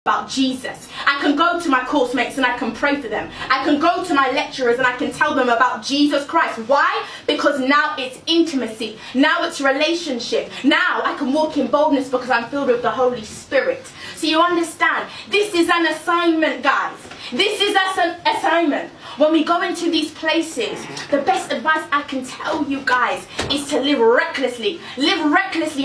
about Jesus. I can go to my course mates and I can pray for them. I can go to my lecturers and I can tell them about Jesus Christ. Why? Because now it's intimacy. Now it's relationship. Now I can walk in boldness because I'm filled with the Holy Spirit. So you understand, this is an assignment, guys. This is an assignment. When we go into these places, the best advice I can tell you guys is to live recklessly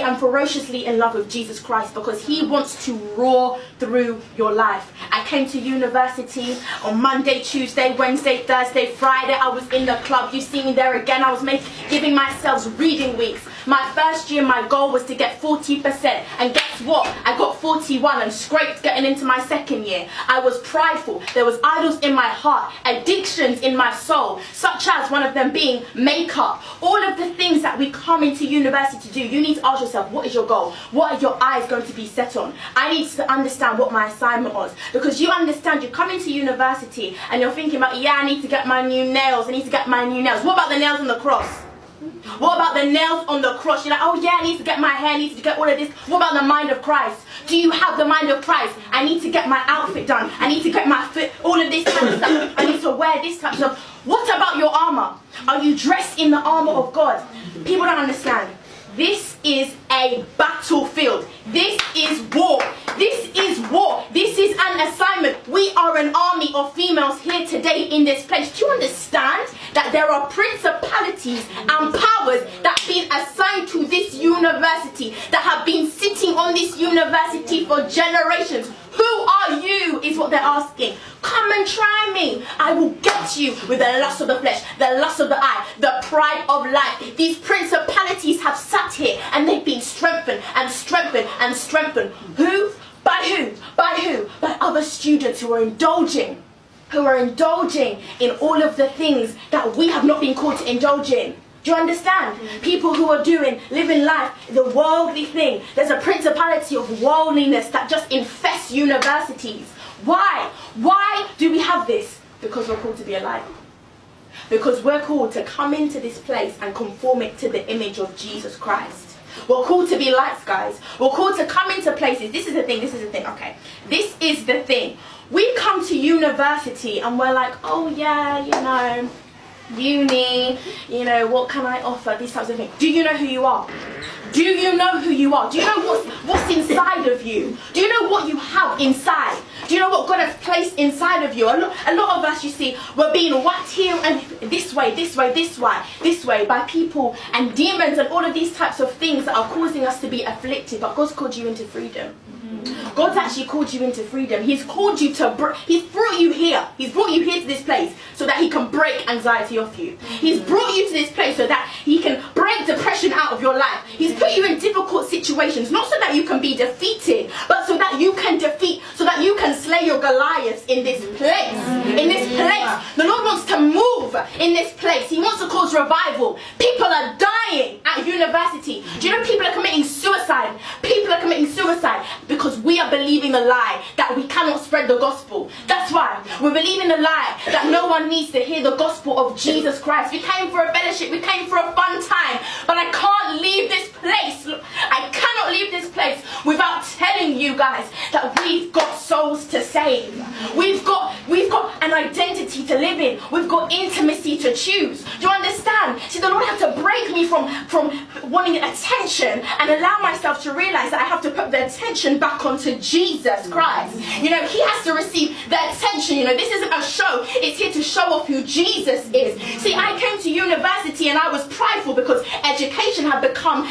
and ferociously in love with Jesus Christ, because he wants to roar through your life. I came to university on Monday, Tuesday, Wednesday, Thursday, Friday. I was in the club. You see me there again. I was giving myself reading weeks. My first year, my goal was to get 40%. And guess what? I got 41 and scraped getting into my second year. I was prideful. There was idols in my heart, addictions in my soul, such as one of them being makeup. All of the things that we come into university to do, you need to ask yourself, what is your goal? What are your eyes going to be set on? I need to understand what my assignment was. Because you understand, you come into university and you're thinking about, yeah, I need to get my new nails. I need to get my new nails. What about the nails on the cross? What about the nails on the cross? You're like, oh yeah, I need to get my hair, I need to get all of this. What about the mind of Christ? Do you have the mind of Christ? I need to get my outfit done. I need to get my fit, all of this kind of stuff. I need to wear this type of stuff. What about your armor? Are you dressed in the armor of God? People don't understand. This is a battlefield. This is war. This is war. This is an assignment. We are an army of females here today in this place. Do you understand that there are principalities and powers that have been assigned to this university, that have been sitting on this university for generations? Who are you is what they're asking. Come and try me. I will get you with the lust of the flesh, the lust of the eye, the pride of life. These principalities have sat here and they've been strengthened and strengthened and strengthened. Who? By who? By who? By other students who are indulging in all of the things that we have not been called to indulge in. Do you understand? People who are living life, the worldly thing. There's a principality of worldliness that just infests universities. Why? Why do we have this? Because we're called to be alive. Because we're called to come into this place and conform it to the image of Jesus Christ. We're called to be lights, guys. We're called to come into places. This is the thing, okay. This is the thing. We come to university and we're like, oh yeah, you know, uni, you know, what can I offer? These types of things. Do you know who you are? Do you know who you are? Do you know what's inside of you? Do you know what you have inside? Do you know what God has placed inside of you? A lot of us, you see, we're being whacked here and this way by people and demons and all of these types of things that are causing us to be afflicted. But God's called you into freedom. God's actually called you into freedom. He's called you to, he's brought you here. He's brought you here to this place so that he can break anxiety off you. He's brought you to this place so that he can break depression out of your life. He's put you in difficult situations, not so that you can be defeated, but so that you can slay your Goliaths in this place. In this place. The Lord wants to move in this place. He wants to cause revival. People are dying at university. Do you know people are committing suicide? People are committing suicide because we are believing the lie that we cannot spread the gospel. That's why we're believing the lie that no one needs to hear the gospel of Jesus Christ. We came for a fellowship, we came for a fun time, but I can't leave this place. I cannot leave this place without telling you guys that we've got souls to save. We've got an identity to live in. We've got intimacy to choose. Do you understand? See, the Lord had to break me from wanting attention and allow myself to realize that I have to put the attention back onto Jesus Christ. You know, he has to receive the attention. You know, this isn't a show. It's here to show off who Jesus is. See, I came to university and I was prideful because education had become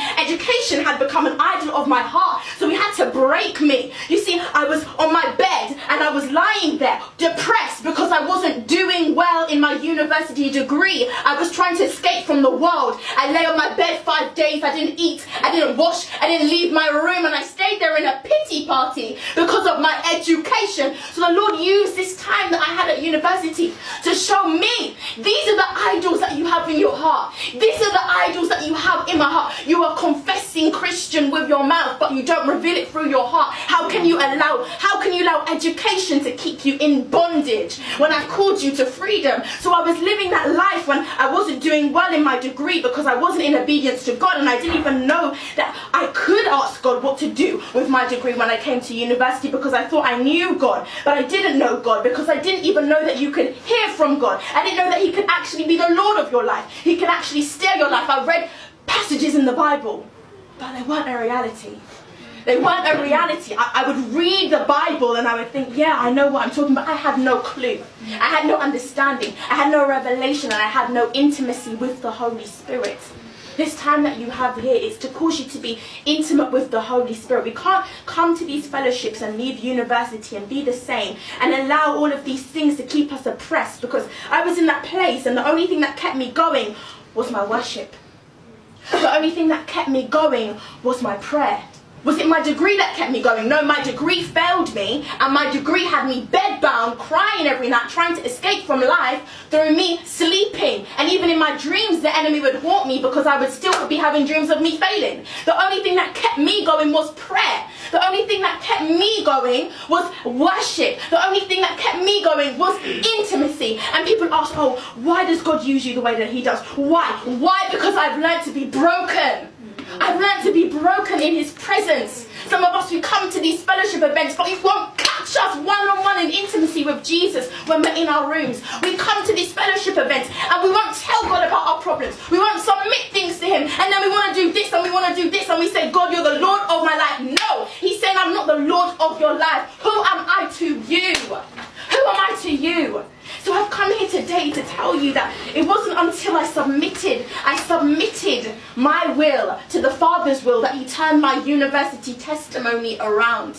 an idol of my heart. So he had to break me. You see, I was on my bed and I was lying there depressed because I wasn't doing well in my university degree. I was trying to escape from the world. I lay on my bed 5 days. I didn't eat. I didn't wash. I didn't leave my room, and I stayed there in a pity party because of my education. So the Lord used this time that I had at university to show me, these are the idols that you have in your heart. These are the idols that you have in my heart. You are confessing Christian with your mouth, but you don't reveal it through your heart. How can you allow education to keep you in bondage when I called you to freedom? So I was living that life when I wasn't doing well in my degree because I wasn't in obedience to God, and I didn't even know that I could ask God what to do with my degree when I came to university, because I thought I knew God, but I didn't know God, because I didn't even know that you could hear from God. I didn't know that he could actually be the Lord of your life. He could actually steer your life. I read passages in the Bible, but they weren't a reality. They weren't a reality. I would read the Bible and I would think, yeah, I know what I'm talking about. I had no clue. I had no understanding. I had no revelation, and I had no intimacy with the Holy Spirit. This time that you have here is to cause you to be intimate with the Holy Spirit. We can't come to these fellowships and leave university and be the same and allow all of these things to keep us oppressed, because I was in that place and the only thing that kept me going was my worship. The only thing that kept me going was my prayer. Was it my degree that kept me going? No, my degree failed me, and my degree had me bedbound, crying every night, trying to escape from life through me sleeping. And even in my dreams, the enemy would haunt me because I would still be having dreams of me failing. The only thing that kept me going was prayer. The only thing that kept me going was worship. The only thing that kept me going was intimacy. And people ask, oh, why does God use you the way that he does? Why? Why? Because I've learned to be broken. I've learned to be broken in his presence. Some of us, we come to these fellowship events, but you won't catch us one-on-one in intimacy with Jesus when we're in our rooms. We come to these fellowship events and we won't tell God about our problems. We won't submit things to him, and then we want to do this and we want to do this, and we say, God, you're the Lord of my life. No, he's saying, I'm not the Lord of your life. Who am I to you? Who am I to you? So I've come here today to tell you that it wasn't until I submitted my will to the Father's will that he turned my university testimony around.